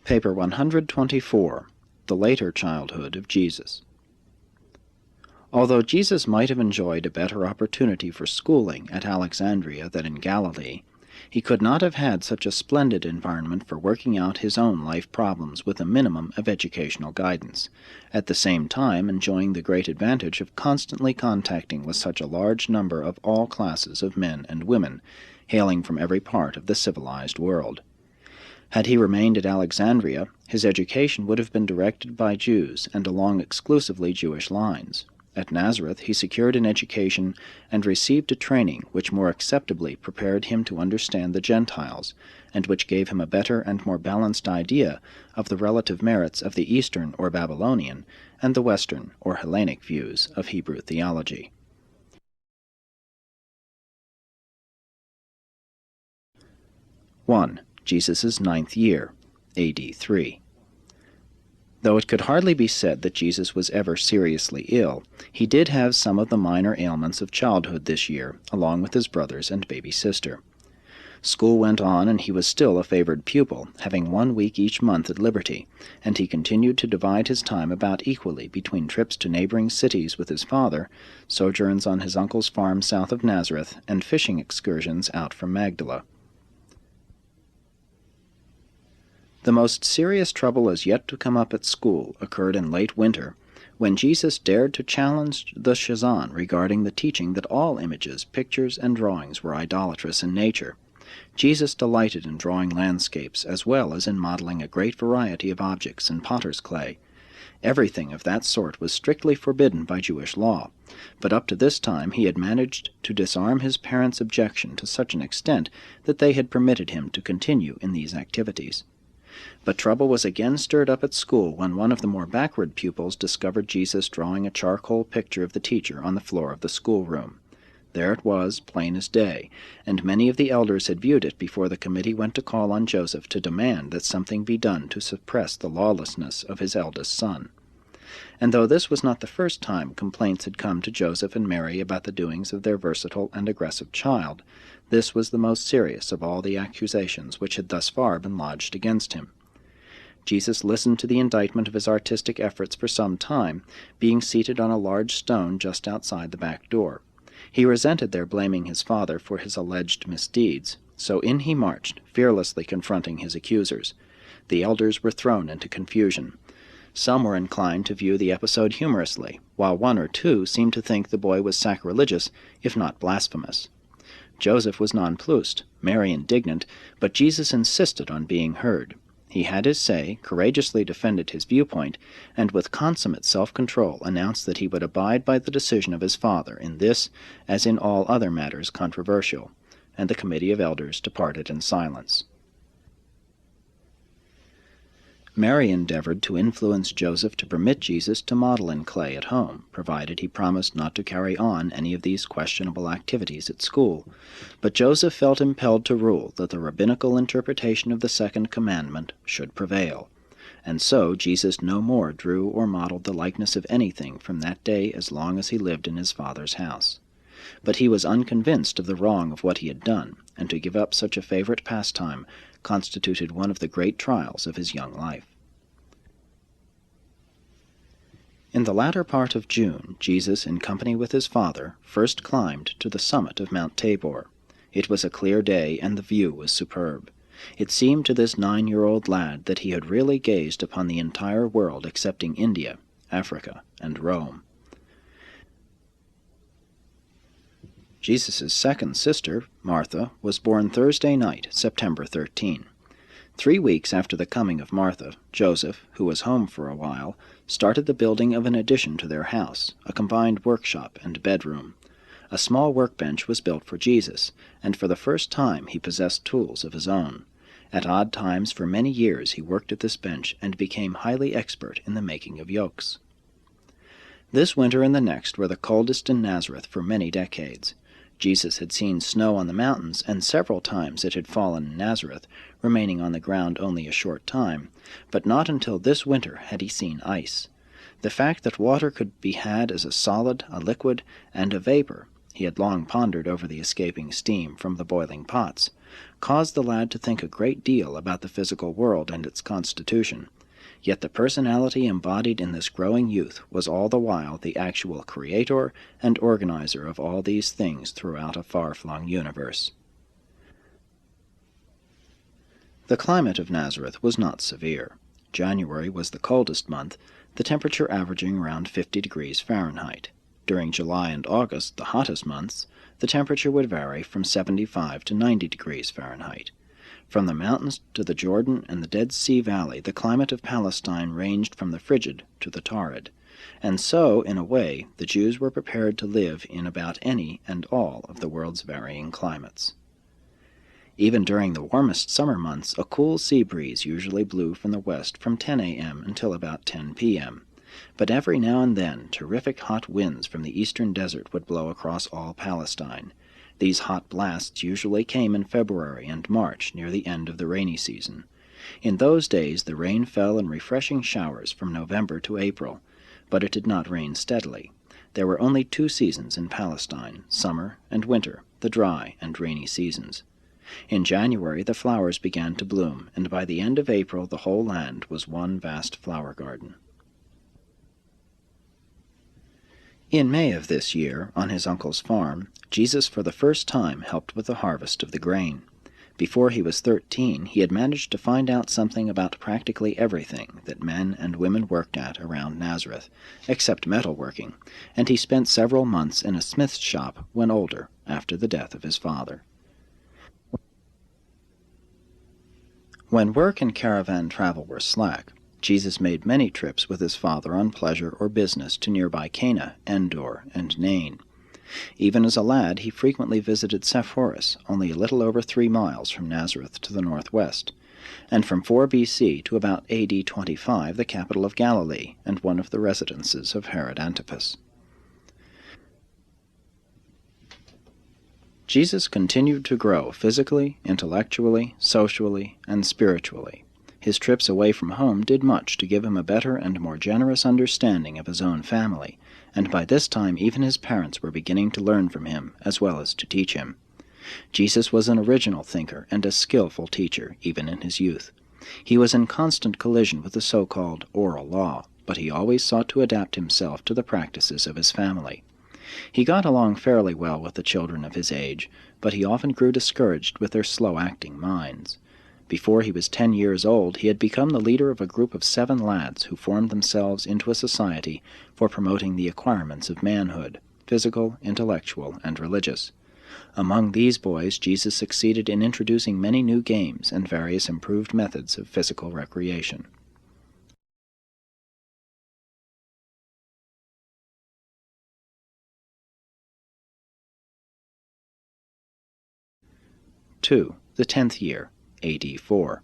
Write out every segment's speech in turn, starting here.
Paper 124, The Later Childhood of Jesus. Although Jesus might have enjoyed a better opportunity for schooling at Alexandria than in Galilee, he could not have had such a splendid environment for working out his own life problems with a minimum of educational guidance, at the same time enjoying the great advantage of constantly contacting with such a large number of all classes of men and women, hailing from every part of the civilized world. Had he remained at Alexandria, his education would have been directed by Jews and along exclusively Jewish lines. At Nazareth he secured an education and received a training which more acceptably prepared him to understand the Gentiles, and which gave him a better and more balanced idea of the relative merits of the Eastern or Babylonian and the Western or Hellenic views of Hebrew theology. Jesus' 9th year, A.D. 3. Though it could hardly be said that Jesus was ever seriously ill, he did have some of the minor ailments of childhood this year, along with his brothers and baby sister. School went on, and he was still a favored pupil, having 1 week each month at liberty, and he continued to divide his time about equally between trips to neighboring cities with his father, sojourns on his uncle's farm south of Nazareth, and fishing excursions out from Magdala. The most serious trouble as yet to come up at school occurred in late winter, when Jesus dared to challenge the Shazan regarding the teaching that all images, pictures, and drawings were idolatrous in nature. Jesus delighted in drawing landscapes as well as in modeling a great variety of objects in potter's clay. Everything of that sort was strictly forbidden by Jewish law, but up to this time he had managed to disarm his parents' objection to such an extent that they had permitted him to continue in these activities. But trouble was again stirred up at school when one of the more backward pupils discovered Jesus drawing a charcoal picture of the teacher on the floor of the schoolroom. There it was, plain as day, and many of the elders had viewed it before the committee went to call on Joseph to demand that something be done to suppress the lawlessness of his eldest son. And though this was not the first time complaints had come to Joseph and Mary about the doings of their versatile and aggressive child, this was the most serious of all the accusations which had thus far been lodged against him. Jesus listened to the indictment of his artistic efforts for some time, being seated on a large stone just outside the back door. He resented their blaming his father for his alleged misdeeds, so in he marched, fearlessly confronting his accusers. The elders were thrown into confusion. Some were inclined to view the episode humorously, while 1 or 2 seemed to think the boy was sacrilegious, if not blasphemous. Joseph was nonplussed, Mary indignant, but Jesus insisted on being heard. He had his say, courageously defended his viewpoint, and with consummate self-control announced that he would abide by the decision of his father in this, as in all other matters controversial, and the committee of elders departed in silence. Mary endeavored to influence Joseph to permit Jesus to model in clay at home, provided he promised not to carry on any of these questionable activities at school. But Joseph felt impelled to rule that the rabbinical interpretation of the second commandment should prevail. And so Jesus no more drew or modeled the likeness of anything from that day as long as he lived in his father's house. But he was unconvinced of the wrong of what he had done, and to give up such a favorite pastime constituted one of the great trials of his young life. In the latter part of June, Jesus, in company with his father, first climbed to the summit of Mount Tabor. It was a clear day, and the view was superb. It seemed to this 9-year-old lad that he had really gazed upon the entire world excepting India, Africa, and Rome. Jesus' second sister, Martha, was born Thursday night, September 13. 3 weeks after the coming of Martha, Joseph, who was home for a while, started the building of an addition to their house, a combined workshop and bedroom. A small workbench was built for Jesus, and for the first time he possessed tools of his own. At odd times for many years he worked at this bench and became highly expert in the making of yokes. This winter and the next were the coldest in Nazareth for many decades. Jesus had seen snow on the mountains, and several times it had fallen in Nazareth, remaining on the ground only a short time, but not until this winter had he seen ice. The fact that water could be had as a solid, a liquid, and a vapor, he had long pondered over the escaping steam from the boiling pots, caused the lad to think a great deal about the physical world and its constitution. Yet the personality embodied in this growing youth was all the while the actual creator and organizer of all these things throughout a far-flung universe. The climate of Nazareth was not severe. January was the coldest month, the temperature averaging around 50 degrees Fahrenheit. During July and August, the hottest months, the temperature would vary from 75 to 90 degrees Fahrenheit. From the mountains to the Jordan and the Dead Sea Valley, the climate of Palestine ranged from the frigid to the torrid. And so, in a way, the Jews were prepared to live in about any and all of the world's varying climates. Even during the warmest summer months, a cool sea breeze usually blew from the west from 10 a.m. until about 10 p.m. But every now and then, terrific hot winds from the eastern desert would blow across all Palestine. These hot blasts usually came in February and March, near the end of the rainy season. In those days the rain fell in refreshing showers from November to April, but it did not rain steadily. There were only 2 seasons in Palestine, summer and winter, the dry and rainy seasons. In January the flowers began to bloom, and by the end of April the whole land was one vast flower garden. In May of this year, on his uncle's farm, Jesus for the first time helped with the harvest of the grain. Before he was 13, he had managed to find out something about practically everything that men and women worked at around Nazareth, except metalworking, and he spent several months in a smith's shop when older, after the death of his father. When work and caravan travel were slack, Jesus made many trips with his father on pleasure or business to nearby Cana, Endor, and Nain. Even as a lad, he frequently visited Sepphoris, only a little over 3 miles from Nazareth to the northwest, and from 4 B.C. to about A.D. 25 the capital of Galilee and one of the residences of Herod Antipas. Jesus continued to grow physically, intellectually, socially, and spiritually. His trips away from home did much to give him a better and more generous understanding of his own family, and by this time even his parents were beginning to learn from him as well as to teach him. Jesus was an original thinker and a skillful teacher, even in his youth. He was in constant collision with the so-called oral law, but he always sought to adapt himself to the practices of his family. He got along fairly well with the children of his age, but he often grew discouraged with their slow-acting minds. Before he was 10 years old, he had become the leader of a group of 7 lads who formed themselves into a society for promoting the acquirements of manhood, physical, intellectual, and religious. Among these boys, Jesus succeeded in introducing many new games and various improved methods of physical recreation. II. The 10th year, A.D. 4.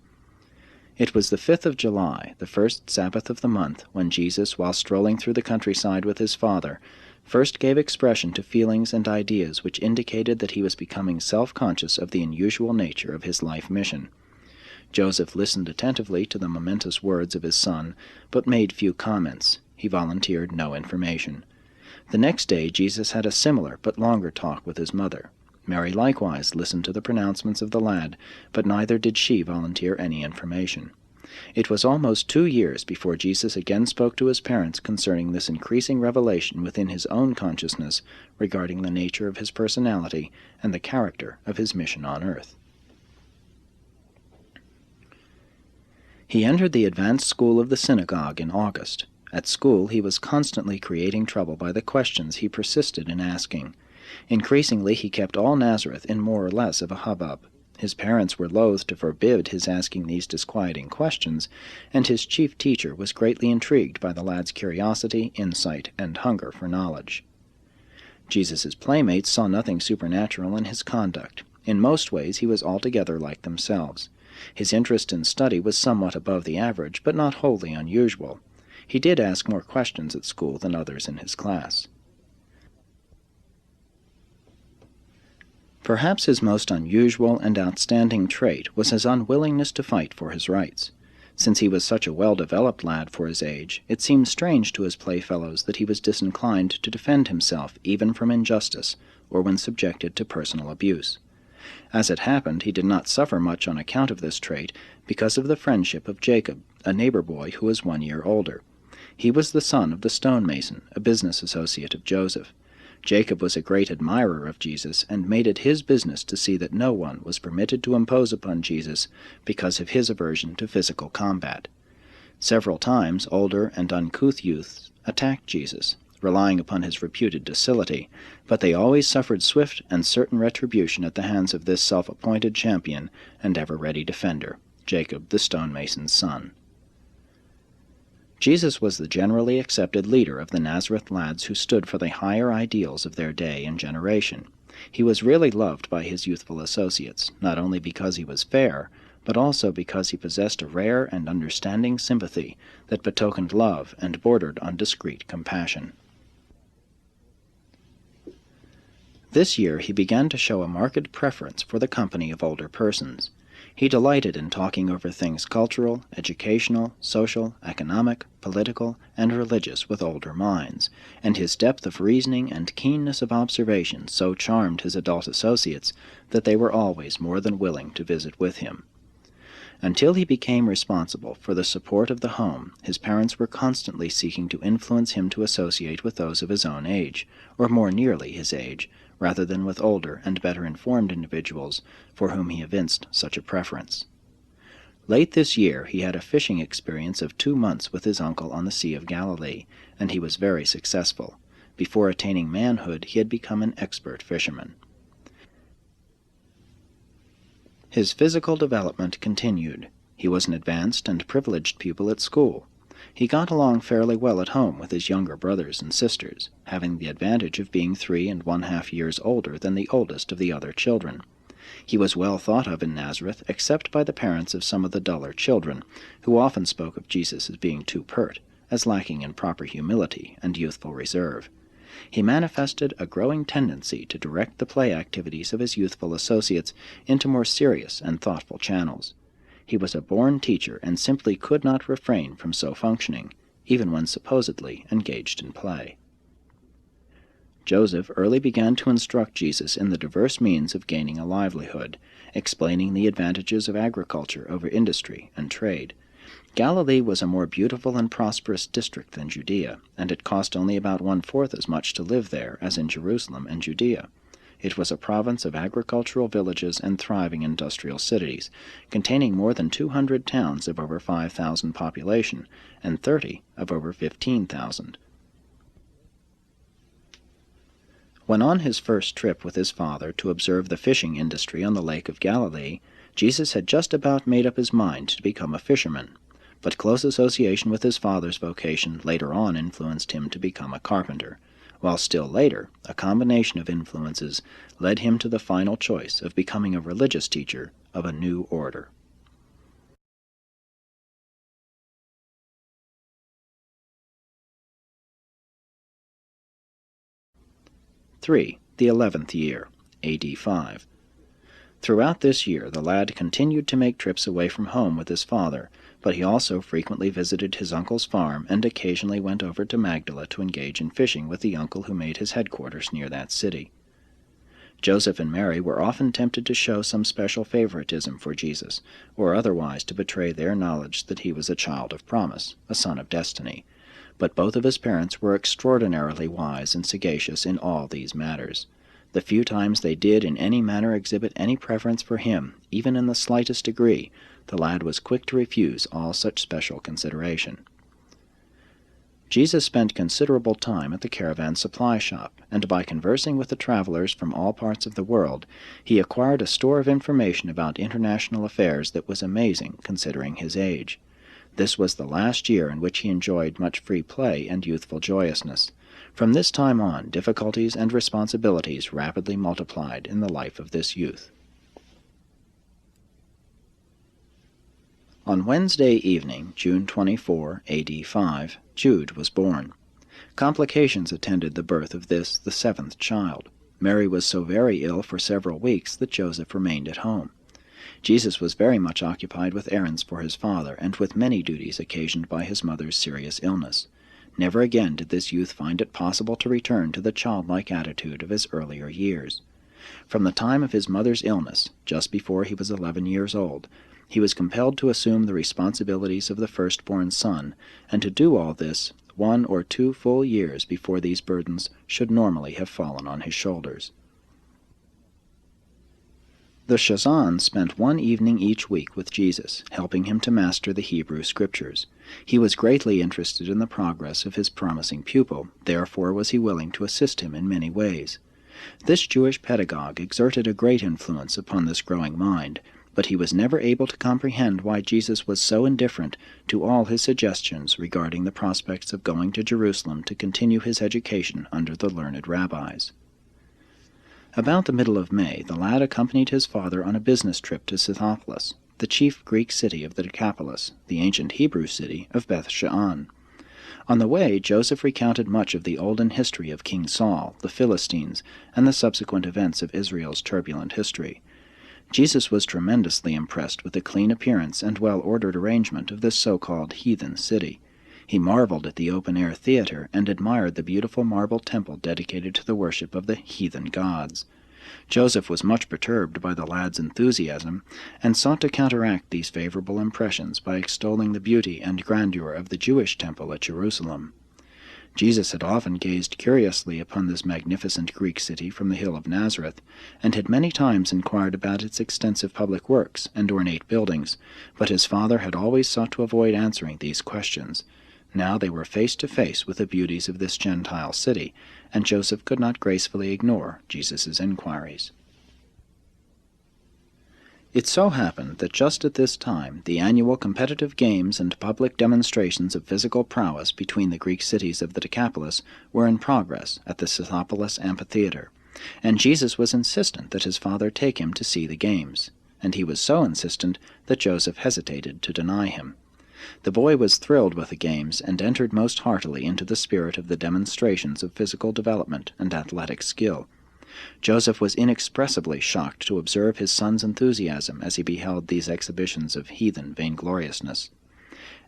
It was the 5th of July, the first Sabbath of the month, when Jesus, while strolling through the countryside with his father, first gave expression to feelings and ideas which indicated that he was becoming self-conscious of the unusual nature of his life mission. Joseph listened attentively to the momentous words of his son, but made few comments. He volunteered no information. The next day Jesus had a similar but longer talk with his mother. Mary likewise listened to the pronouncements of the lad, but neither did she volunteer any information. It was almost 2 years before Jesus again spoke to his parents concerning this increasing revelation within his own consciousness regarding the nature of his personality and the character of his mission on earth. He entered the advanced school of the synagogue in August. At school he was constantly creating trouble by the questions he persisted in asking. Increasingly he kept all Nazareth in more or less of a hubbub. His parents were loath to forbid his asking these disquieting questions, and his chief teacher was greatly intrigued by the lad's curiosity, insight, and hunger for knowledge. Jesus' playmates saw nothing supernatural in his conduct. In most ways he was altogether like themselves. His interest in study was somewhat above the average, but not wholly unusual. He did ask more questions at school than others in his class. Perhaps his most unusual and outstanding trait was his unwillingness to fight for his rights. Since he was such a well-developed lad for his age, it seemed strange to his playfellows that he was disinclined to defend himself even from injustice, or when subjected to personal abuse. As it happened, he did not suffer much on account of this trait because of the friendship of Jacob, a neighbor boy who was 1 year older. He was the son of the stonemason, a business associate of Joseph. Jacob was a great admirer of Jesus and made it his business to see that no one was permitted to impose upon Jesus because of his aversion to physical combat. Several times older and uncouth youths attacked Jesus, relying upon his reputed docility, but they always suffered swift and certain retribution at the hands of this self-appointed champion and ever-ready defender, Jacob the stonemason's son. Jesus was the generally accepted leader of the Nazareth lads who stood for the higher ideals of their day and generation. He was really loved by his youthful associates, not only because he was fair, but also because he possessed a rare and understanding sympathy that betokened love and bordered on discreet compassion. This year he began to show a marked preference for the company of older persons. He delighted in talking over things cultural, educational, social, economic, political, and religious with older minds, and his depth of reasoning and keenness of observation so charmed his adult associates that they were always more than willing to visit with him. Until he became responsible for the support of the home, his parents were constantly seeking to influence him to associate with those of his own age, or more nearly his age, rather than with older and better informed individuals for whom he evinced such a preference. Late this year he had a fishing experience of 2 months with his uncle on the Sea of Galilee, and he was very successful. Before attaining manhood he had become an expert fisherman. His physical development continued. He was an advanced and privileged pupil at school. He got along fairly well at home with his younger brothers and sisters, having the advantage of being 3 1/2 years older than the oldest of the other children. He was well thought of in Nazareth, except by the parents of some of the duller children, who often spoke of Jesus as being too pert, as lacking in proper humility and youthful reserve. He manifested a growing tendency to direct the play activities of his youthful associates into more serious and thoughtful channels. He was a born teacher and simply could not refrain from so functioning, even when supposedly engaged in play. Joseph early began to instruct Jesus in the diverse means of gaining a livelihood, explaining the advantages of agriculture over industry and trade. Galilee was a more beautiful and prosperous district than Judea, and it cost only about 1/4 as much to live there as in Jerusalem and Judea. It was a province of agricultural villages and thriving industrial cities, containing more than 200 towns of over 5,000 population and 30 of over 15,000. When on his first trip with his father to observe the fishing industry on the Lake of Galilee, Jesus had just about made up his mind to become a fisherman. But close association with his father's vocation later on influenced him to become a carpenter, while still later a combination of influences led him to the final choice of becoming a religious teacher of a new order. (3) The 11th year, A.D. 5. Throughout this year the lad continued to make trips away from home with his father, but he also frequently visited his uncle's farm and occasionally went over to Magdala to engage in fishing with the uncle who made his headquarters near that city. Joseph and Mary were often tempted to show some special favoritism for Jesus, or otherwise to betray their knowledge that he was a child of promise, a son of destiny. But both of his parents were extraordinarily wise and sagacious in all these matters. The few times they did in any manner exhibit any preference for him, even in the slightest degree, the lad was quick to refuse all such special consideration. Jesus spent considerable time at the caravan supply shop, and by conversing with the travelers from all parts of the world, he acquired a store of information about international affairs that was amazing considering his age. This was the last year in which he enjoyed much free play and youthful joyousness. From this time on, difficulties and responsibilities rapidly multiplied in the life of this youth. On Wednesday evening, June 24, A.D. 5, Jude was born. Complications attended the birth of this, the 7th child. Mary was so very ill for several weeks that Joseph remained at home. Jesus was very much occupied with errands for his father and with many duties occasioned by his mother's serious illness. Never again did this youth find it possible to return to the childlike attitude of his earlier years. From the time of his mother's illness, just before he was 11 years old, he was compelled to assume the responsibilities of the firstborn son, and to do all this 1 or 2 full years before these burdens should normally have fallen on his shoulders. The Shazan spent one evening each week with Jesus, helping him to master the Hebrew Scriptures. He was greatly interested in the progress of his promising pupil, therefore was he willing to assist him in many ways. This Jewish pedagogue exerted a great influence upon this growing mind, but he was never able to comprehend why Jesus was so indifferent to all his suggestions regarding the prospects of going to Jerusalem to continue his education under the learned rabbis. About the middle of May, the lad accompanied his father on a business trip to Scythopolis, the chief Greek city of the Decapolis, the ancient Hebrew city of Beth-she'an. On the way, Joseph recounted much of the olden history of King Saul, the Philistines, and the subsequent events of Israel's turbulent history. Jesus was tremendously impressed with the clean appearance and well-ordered arrangement of this so-called heathen city. He marveled at the open-air theater and admired the beautiful marble temple dedicated to the worship of the heathen gods. Joseph was much perturbed by the lad's enthusiasm, and sought to counteract these favorable impressions by extolling the beauty and grandeur of the Jewish temple at Jerusalem. Jesus had often gazed curiously upon this magnificent Greek city from the hill of Nazareth, and had many times inquired about its extensive public works and ornate buildings, but his father had always sought to avoid answering these questions. Now they were face to face with the beauties of this Gentile city, and Joseph could not gracefully ignore Jesus' inquiries. It so happened that just at this time the annual competitive games and public demonstrations of physical prowess between the Greek cities of the Decapolis were in progress at the Scythopolis amphitheater, and Jesus was insistent that his father take him to see the games, and he was so insistent that Joseph hesitated to deny him. The boy was thrilled with the games, and entered most heartily into the spirit of the demonstrations of physical development and athletic skill. Joseph was inexpressibly shocked to observe his son's enthusiasm as he beheld these exhibitions of heathen vaingloriousness.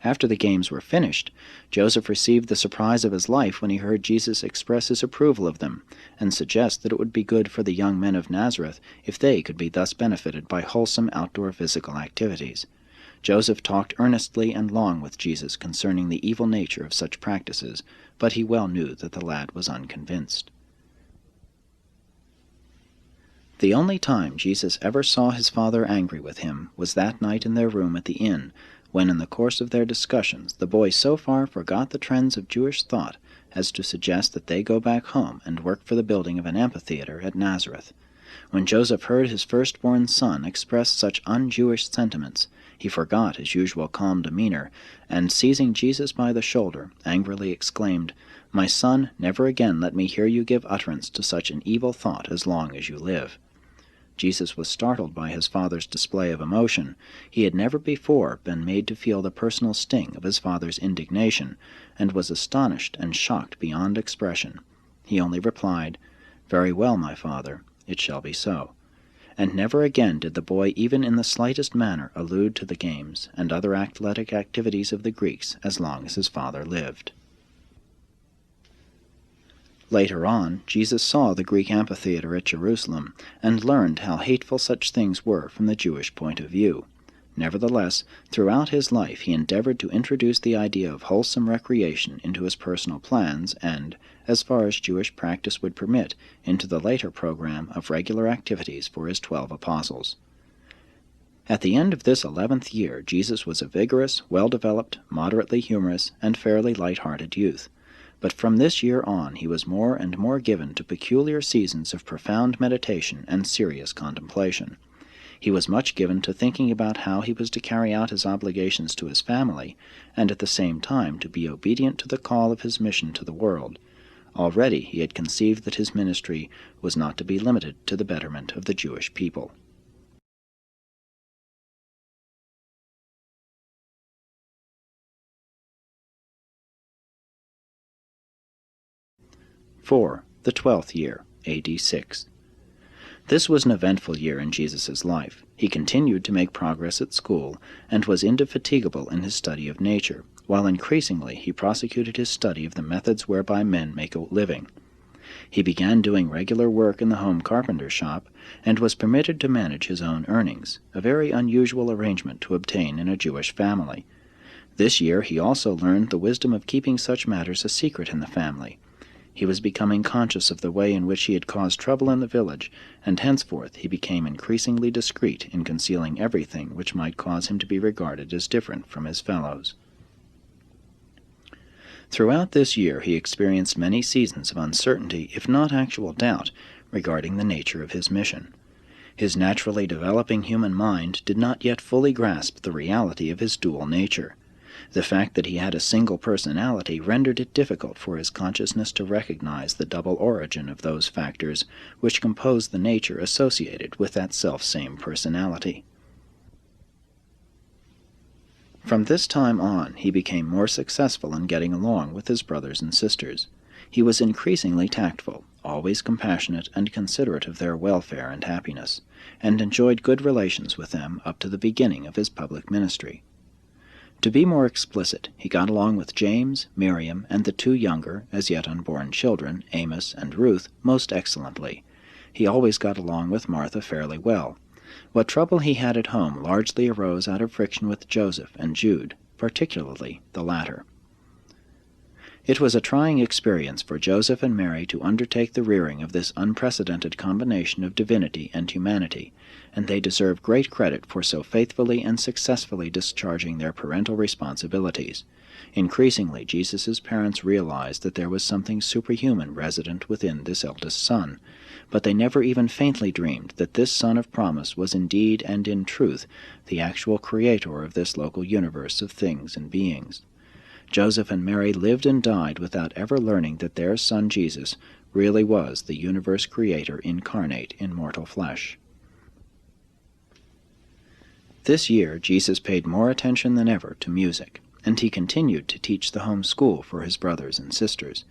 After the games were finished, Joseph received the surprise of his life when he heard Jesus express his approval of them, and suggest that it would be good for the young men of Nazareth if they could be thus benefited by wholesome outdoor physical activities. Joseph talked earnestly and long with Jesus concerning the evil nature of such practices, but he well knew that the lad was unconvinced. The only time Jesus ever saw his father angry with him was that night in their room at the inn, when in the course of their discussions the boy so far forgot the trends of Jewish thought as to suggest that they go back home and work for the building of an amphitheater at Nazareth. When Joseph heard his firstborn son express such un-Jewish sentiments, he forgot his usual calm demeanor, and seizing Jesus by the shoulder, angrily exclaimed, "My son, never again let me hear you give utterance to such an evil thought as long as you live." Jesus was startled by his father's display of emotion. He had never before been made to feel the personal sting of his father's indignation, and was astonished and shocked beyond expression. He only replied, "Very well, my father, it shall be so." And never again did the boy even in the slightest manner allude to the games and other athletic activities of the Greeks as long as his father lived. Later on, Jesus saw the Greek amphitheater at Jerusalem, and learned how hateful such things were from the Jewish point of view. Nevertheless, throughout his life he endeavored to introduce the idea of wholesome recreation into his personal plans and, as far as Jewish practice would permit, into the later program of regular activities for his 12 apostles. At the end of this 11th year, Jesus was a vigorous, well-developed, moderately humorous, and fairly light-hearted youth. But from this year on he was more and more given to peculiar seasons of profound meditation and serious contemplation. He was much given to thinking about how he was to carry out his obligations to his family, and at the same time to be obedient to the call of his mission to the world. Already he had conceived that his ministry was not to be limited to the betterment of the Jewish people. (4) The 12th year, A.D. 6. This was an eventful year in Jesus' life. He continued to make progress at school, and was indefatigable in his study of nature, while increasingly he prosecuted his study of the methods whereby men make a living. He began doing regular work in the home carpenter's shop, and was permitted to manage his own earnings, a very unusual arrangement to obtain in a Jewish family. This year he also learned the wisdom of keeping such matters a secret in the family. He was becoming conscious of the way in which he had caused trouble in the village, and henceforth he became increasingly discreet in concealing everything which might cause him to be regarded as different from his fellows. Throughout this year he experienced many seasons of uncertainty, if not actual doubt, regarding the nature of his mission. His naturally developing human mind did not yet fully grasp the reality of his dual nature. The fact that he had a single personality rendered it difficult for his consciousness to recognize the double origin of those factors which compose the nature associated with that self-same personality. From this time on, he became more successful in getting along with his brothers and sisters. He was increasingly tactful, always compassionate and considerate of their welfare and happiness, and enjoyed good relations with them up to the beginning of his public ministry. To be more explicit, he got along with James, Miriam, and the two younger, as yet unborn children, Amos and Ruth, most excellently. He always got along with Martha fairly well. What trouble he had at home largely arose out of friction with Joseph and Jude, particularly the latter. It was a trying experience for Joseph and Mary to undertake the rearing of this unprecedented combination of divinity and humanity, and they deserve great credit for so faithfully and successfully discharging their parental responsibilities. Increasingly, Jesus' parents realized that there was something superhuman resident within this eldest son, but they never even faintly dreamed that this son of promise was indeed and in truth the actual creator of this local universe of things and beings. Joseph and Mary lived and died without ever learning that their son Jesus really was the universe creator incarnate in mortal flesh. This year Jesus paid more attention than ever to music, and he continued to teach the home school for his brothers and sisters.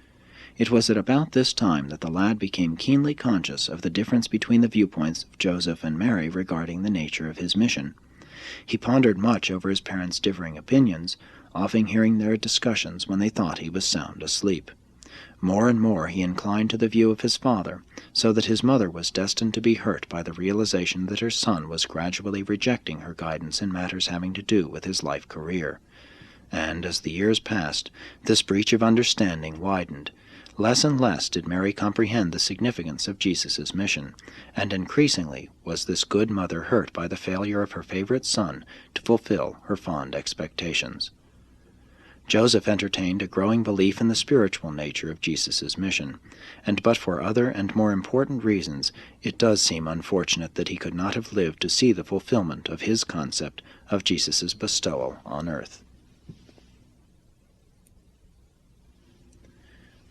It was at about this time that the lad became keenly conscious of the difference between the viewpoints of Joseph and Mary regarding the nature of his mission. He pondered much over his parents' differing opinions, often hearing their discussions when they thought he was sound asleep. More and more he inclined to the view of his father, so that his mother was destined to be hurt by the realization that her son was gradually rejecting her guidance in matters having to do with his life career. And as the years passed, this breach of understanding widened. Less and less did Mary comprehend the significance of Jesus' mission, and increasingly was this good mother hurt by the failure of her favorite son to fulfill her fond expectations. Joseph entertained a growing belief in the spiritual nature of Jesus' mission, and but for other and more important reasons, it does seem unfortunate that he could not have lived to see the fulfillment of his concept of Jesus' bestowal on earth.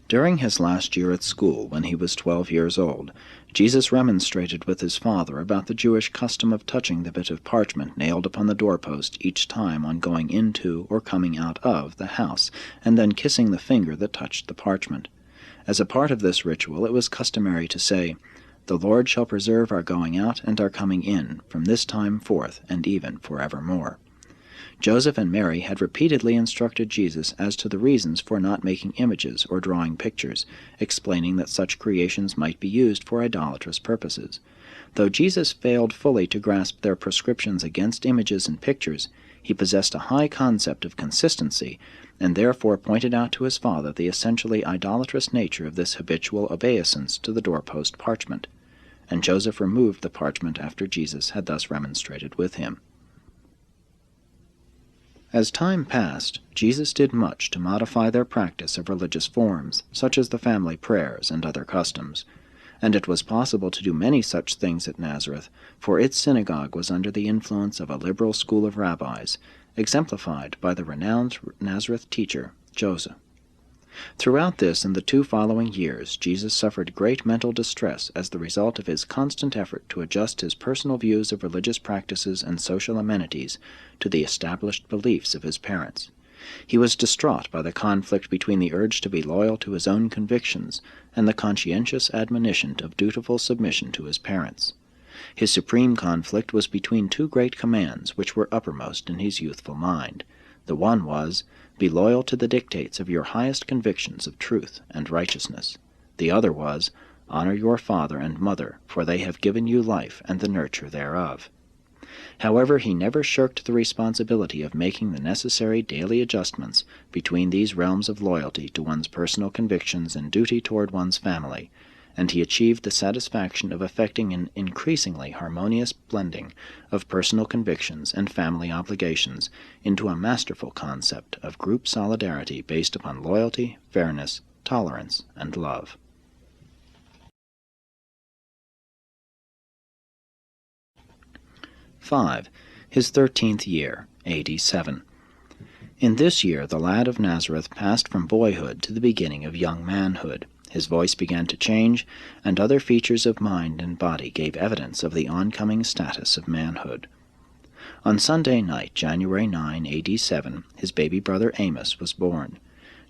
During his last year at school, when he was 12 years old, Jesus remonstrated with his father about the Jewish custom of touching the bit of parchment nailed upon the doorpost each time on going into or coming out of the house, and then kissing the finger that touched the parchment. As a part of this ritual, it was customary to say, "The Lord shall preserve our going out and our coming in, from this time forth and even forevermore." Joseph and Mary had repeatedly instructed Jesus as to the reasons for not making images or drawing pictures, explaining that such creations might be used for idolatrous purposes. Though Jesus failed fully to grasp their prescriptions against images and pictures, he possessed a high concept of consistency, and therefore pointed out to his father the essentially idolatrous nature of this habitual obeisance to the doorpost parchment. And Joseph removed the parchment after Jesus had thus remonstrated with him. As time passed, Jesus did much to modify their practice of religious forms, such as the family prayers and other customs. And it was possible to do many such things at Nazareth, for its synagogue was under the influence of a liberal school of rabbis, exemplified by the renowned Nazareth teacher, Joseph. Throughout this and the 2 following years, Jesus suffered great mental distress as the result of his constant effort to adjust his personal views of religious practices and social amenities to the established beliefs of his parents. He was distraught by the conflict between the urge to be loyal to his own convictions and the conscientious admonition of dutiful submission to his parents. His supreme conflict was between 2 great commands which were uppermost in his youthful mind, The one was, "Be loyal to the dictates of your highest convictions of truth and righteousness." The other was, "Honor your father and mother, for they have given you life and the nurture thereof." However, he never shirked the responsibility of making the necessary daily adjustments between these realms of loyalty to one's personal convictions and duty toward one's family, and he achieved the satisfaction of effecting an increasingly harmonious blending of personal convictions and family obligations into a masterful concept of group solidarity based upon loyalty, fairness, tolerance, and love. (5) His 13th year, A.D. 7. In this year the lad of Nazareth passed from boyhood to the beginning of young manhood. His voice began to change, and other features of mind and body gave evidence of the oncoming status of manhood. On Sunday night, January 9, A.D. 7, his baby brother Amos was born.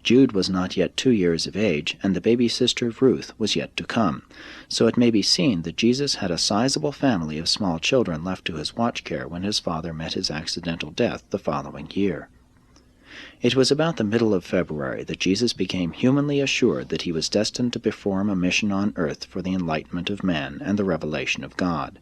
Jude was not yet 2 years of age, and the baby sister Ruth was yet to come, so it may be seen that Jesus had a sizable family of small children left to his watch care when his father met his accidental death the following year. It was about the middle of February that Jesus became humanly assured that he was destined to perform a mission on earth for the enlightenment of man and the revelation of God.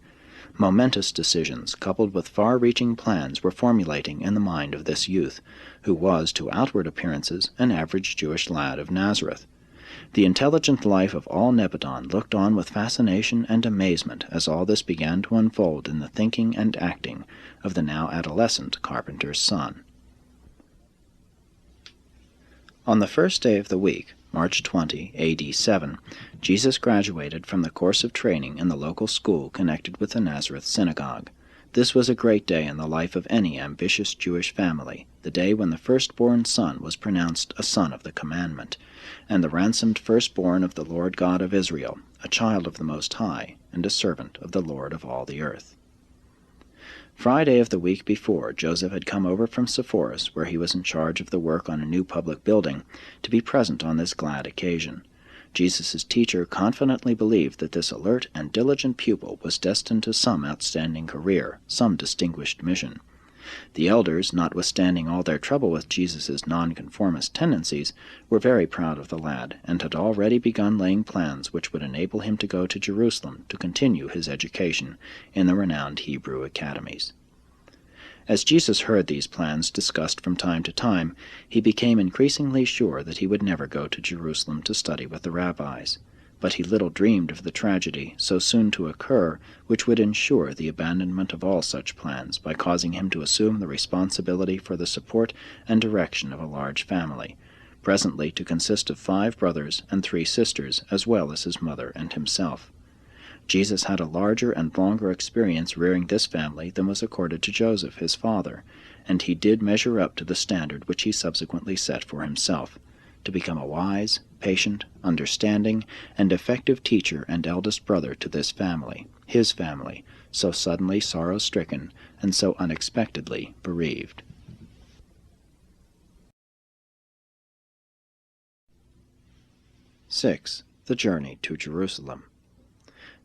Momentous decisions, coupled with far-reaching plans, were formulating in the mind of this youth, who was, to outward appearances, an average Jewish lad of Nazareth. The intelligent life of all Nebadon looked on with fascination and amazement as all this began to unfold in the thinking and acting of the now adolescent carpenter's son. On the first day of the week, March 20, A.D. 7, Jesus graduated from the course of training in the local school connected with the Nazareth synagogue. This was a great day in the life of any ambitious Jewish family, the day when the firstborn son was pronounced a son of the commandment, and the ransomed firstborn of the Lord God of Israel, a child of the Most High, and a servant of the Lord of all the earth. Friday of the week before, Joseph had come over from Sepphoris, where he was in charge of the work on a new public building, to be present on this glad occasion. Jesus' teacher confidently believed that this alert and diligent pupil was destined to some outstanding career, some distinguished mission. The elders, notwithstanding all their trouble with Jesus' nonconformist tendencies, were very proud of the lad, and had already begun laying plans which would enable him to go to Jerusalem to continue his education in the renowned Hebrew academies. As Jesus heard these plans discussed from time to time, he became increasingly sure that he would never go to Jerusalem to study with the rabbis. But he little dreamed of the tragedy so soon to occur which would ensure the abandonment of all such plans by causing him to assume the responsibility for the support and direction of a large family, presently to consist of 5 brothers and 3 sisters, as well as his mother and himself. Jesus had a larger and longer experience rearing this family than was accorded to Joseph, his father, and he did measure up to the standard which he subsequently set for himself, to become a wise, patient, understanding, and effective teacher and eldest brother to this family, his family, so suddenly sorrow-stricken and so unexpectedly bereaved. (6) The journey to Jerusalem.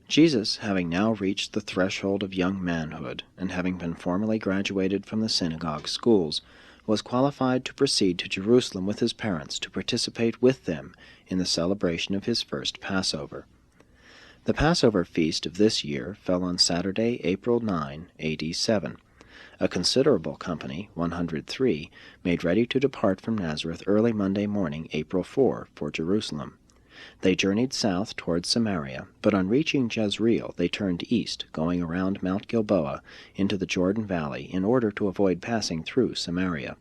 Jesus, having now reached the threshold of young manhood, and having been formally graduated from the synagogue schools, was qualified to proceed to Jerusalem with his parents to participate with them in the celebration of his first Passover. The Passover feast of this year fell on Saturday, April 9, A.D. 7. A considerable company, 103, made ready to depart from Nazareth early Monday morning, April 4, for Jerusalem. They journeyed south toward Samaria, but on reaching Jezreel they turned east, going around Mount Gilboa into the Jordan Valley in order to avoid passing through Samaria.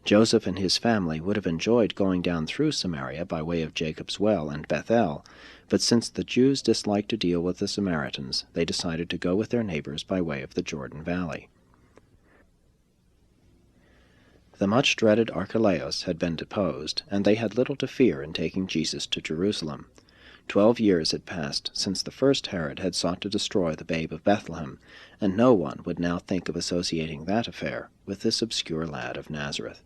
Joseph and his family would have enjoyed going down through Samaria by way of Jacob's Well and Bethel, but since the Jews disliked to deal with the Samaritans, they decided to go with their neighbors by way of the Jordan Valley. The much-dreaded Archelaus had been deposed, and they had little to fear in taking Jesus to Jerusalem. 12 years had passed since the first Herod had sought to destroy the babe of Bethlehem, and no one would now think of associating that affair with this obscure lad of Nazareth.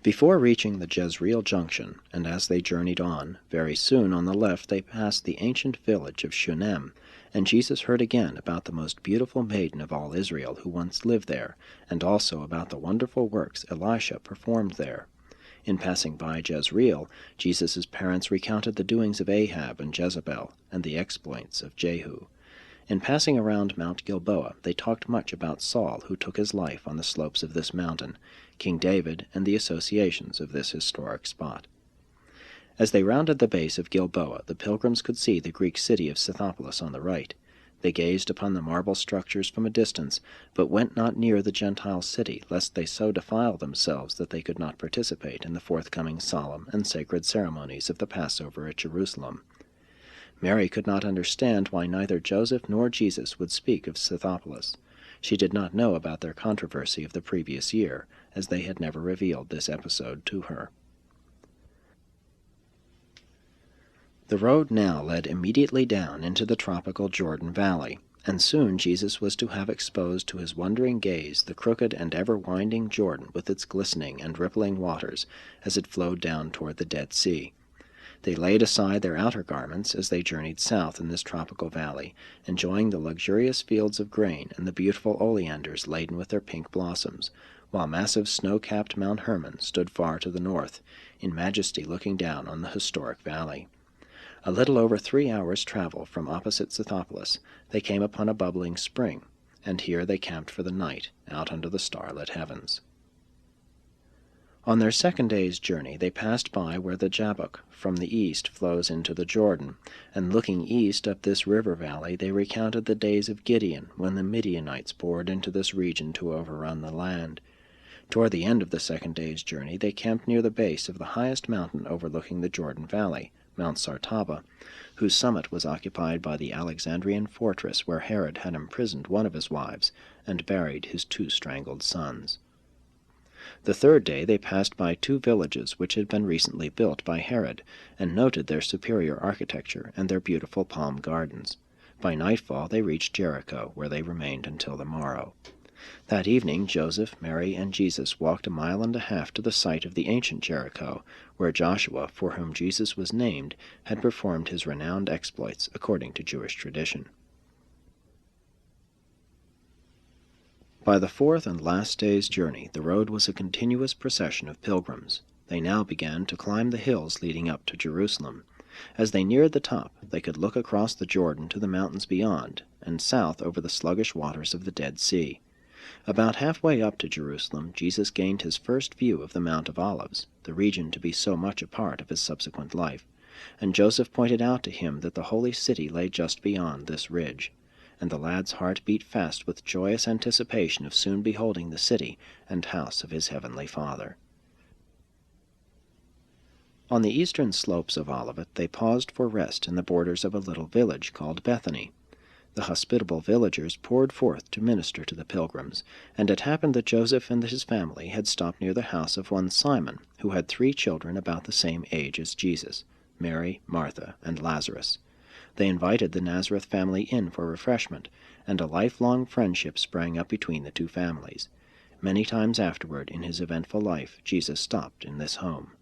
Before reaching the Jezreel junction, and as they journeyed on, very soon on the left they passed the ancient village of Shunem, And Jesus heard again about the most beautiful maiden of all Israel who once lived there, and also about the wonderful works Elisha performed there. In passing by Jezreel, Jesus' parents recounted the doings of Ahab and Jezebel, and the exploits of Jehu. In passing around Mount Gilboa, they talked much about Saul, who took his life on the slopes of this mountain, King David, and the associations of this historic spot. As they rounded the base of Gilboa, the pilgrims could see the Greek city of Scythopolis on the right. They gazed upon the marble structures from a distance, but went not near the Gentile city, lest they so defile themselves that they could not participate in the forthcoming solemn and sacred ceremonies of the Passover at Jerusalem. Mary could not understand why neither Joseph nor Jesus would speak of Scythopolis. She did not know about their controversy of the previous year, as they had never revealed this episode to her. The road now led immediately down into the tropical Jordan Valley, and soon Jesus was to have exposed to his wondering gaze the crooked and ever-winding Jordan with its glistening and rippling waters as it flowed down toward the Dead Sea. They laid aside their outer garments as they journeyed south in this tropical valley, enjoying the luxurious fields of grain and the beautiful oleanders laden with their pink blossoms, while massive snow-capped Mount Hermon stood far to the north, in majesty looking down on the historic valley. A little over 3 hours' travel from opposite Scythopolis, they came upon a bubbling spring, and here they camped for the night, out under the starlit heavens. On their second day's journey they passed by where the Jabbok from the east flows into the Jordan, and looking east up this river valley they recounted the days of Gideon, when the Midianites poured into this region to overrun the land. Toward the end of the second day's journey they camped near the base of the highest mountain overlooking the Jordan Valley, Mount Sartaba, whose summit was occupied by the Alexandrian fortress where Herod had imprisoned one of his wives and buried his 2 strangled sons. The third day they passed by 2 villages which had been recently built by Herod, and noted their superior architecture and their beautiful palm gardens. By nightfall they reached Jericho, where they remained until the morrow. That evening Joseph, Mary, and Jesus walked 1.5 miles to the site of the ancient Jericho, where Joshua, for whom Jesus was named, had performed his renowned exploits according to Jewish tradition. By the 4th and last day's journey the road was a continuous procession of pilgrims. They now began to climb the hills leading up to Jerusalem. As they neared the top, they could look across the Jordan to the mountains beyond, and south over the sluggish waters of the Dead Sea. About halfway up to Jerusalem, Jesus gained his first view of the Mount of Olives, the region to be so much a part of his subsequent life, and Joseph pointed out to him that the holy city lay just beyond this ridge, and the lad's heart beat fast with joyous anticipation of soon beholding the city and house of his heavenly Father. On the eastern slopes of Olivet they paused for rest in the borders of a little village called Bethany. The hospitable villagers poured forth to minister to the pilgrims, and it happened that Joseph and his family had stopped near the house of one Simon, who had 3 children about the same age as Jesus, Mary, Martha, and Lazarus. They invited the Nazareth family in for refreshment, and a lifelong friendship sprang up between the 2 families. Many times afterward in his eventful life Jesus stopped in this home.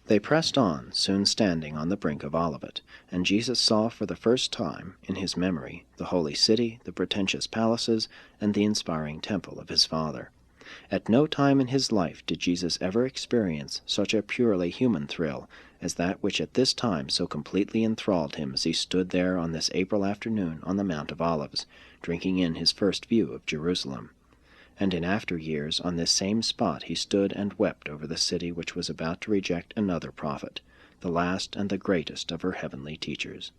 They pressed on, soon standing on the brink of Olivet, and Jesus saw for the first time, in his memory, the holy city, the pretentious palaces, and the inspiring temple of his Father. At no time in his life did Jesus ever experience such a purely human thrill as that which at this time so completely enthralled him as he stood there on this April afternoon on the Mount of Olives, drinking in his first view of Jerusalem. And in after years on this same spot he stood and wept over the city which was about to reject another prophet, the last and the greatest of her heavenly teachers.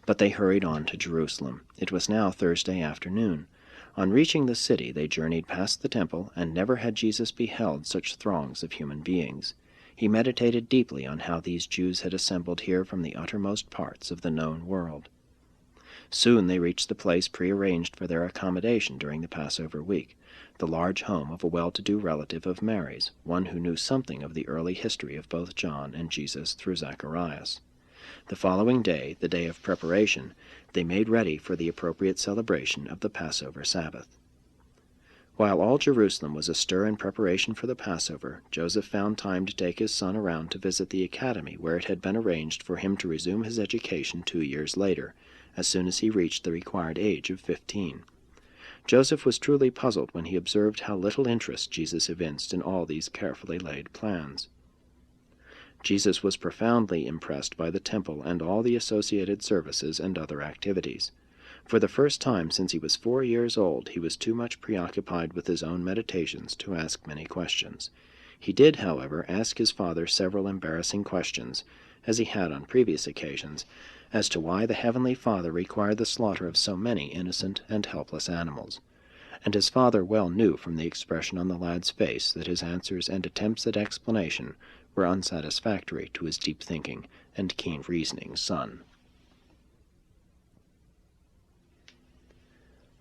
But they hurried on to Jerusalem. It was now Thursday afternoon. On reaching the city they journeyed past the temple, and never had Jesus beheld such throngs of human beings. He meditated deeply on how these Jews had assembled here from the uttermost parts of the known world. Soon they reached the place prearranged for their accommodation during the Passover week, the large home of a well-to-do relative of Mary's, one who knew something of the early history of both John and Jesus through Zacharias. The following day, the day of preparation, they made ready for the appropriate celebration of the Passover Sabbath. While all Jerusalem was astir in preparation for the Passover, Joseph found time to take his son around to visit the academy where it had been arranged for him to resume his education 2 years later, as soon as he reached the required age of 15. Joseph was truly puzzled when he observed how little interest Jesus evinced in all these carefully laid plans. Jesus was profoundly impressed by the temple and all the associated services and other activities. For the first time since he was 4 years old, he was too much preoccupied with his own meditations to ask many questions. He did, however, ask his father several embarrassing questions, as he had on previous occasions, as to why the Heavenly Father required the slaughter of so many innocent and helpless animals. And his father well knew from the expression on the lad's face that his answers and attempts at explanation were unsatisfactory to his deep-thinking and keen-reasoning son.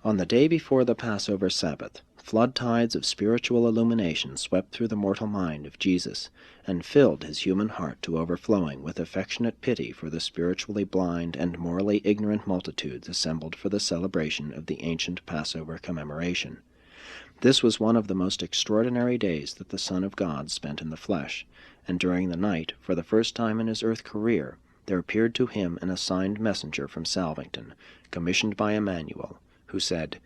On the day before the Passover Sabbath, flood tides of spiritual illumination swept through the mortal mind of Jesus, and filled his human heart to overflowing with affectionate pity for the spiritually blind and morally ignorant multitudes assembled for the celebration of the ancient Passover commemoration. This was one of the most extraordinary days that the Son of God spent in the flesh, and during the night, for the first time in his earth career, there appeared to him an assigned messenger from Salvington, commissioned by Emmanuel, who said,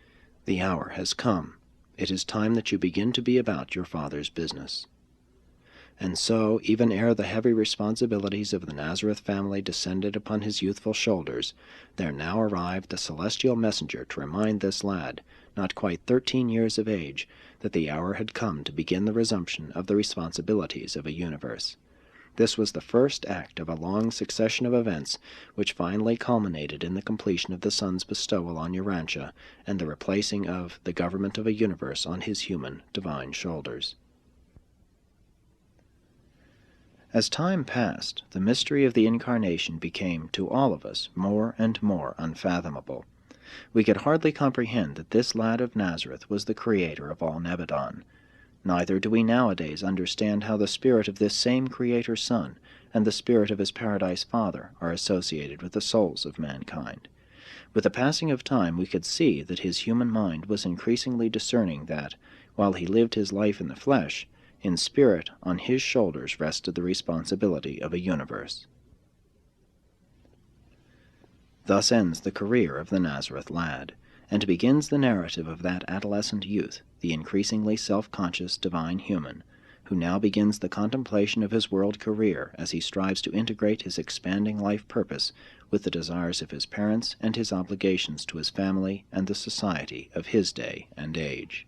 "The hour has come. It is time that you begin to be about your Father's business." And so, even ere the heavy responsibilities of the Nazareth family descended upon his youthful shoulders, there now arrived a celestial messenger to remind this lad, not quite 13 years of age, that the hour had come to begin the resumption of the responsibilities of a universe. This was the first act of a long succession of events which finally culminated in the completion of the Son's bestowal on Urantia and the replacing of the government of a universe on his human, divine shoulders. As time passed, the mystery of the Incarnation became, to all of us, more and more unfathomable. We could hardly comprehend that this lad of Nazareth was the creator of all Nebadon. Neither do we nowadays understand how the spirit of this same Creator Son and the spirit of his Paradise Father are associated with the souls of mankind. With the passing of time we could see that his human mind was increasingly discerning that, while he lived his life in the flesh, in spirit on his shoulders rested the responsibility of a universe. Thus ends the career of the Nazareth lad, and begins the narrative of that adolescent youth, the increasingly self-conscious divine human, who now begins the contemplation of his world career as he strives to integrate his expanding life purpose with the desires of his parents and his obligations to his family and the society of his day and age.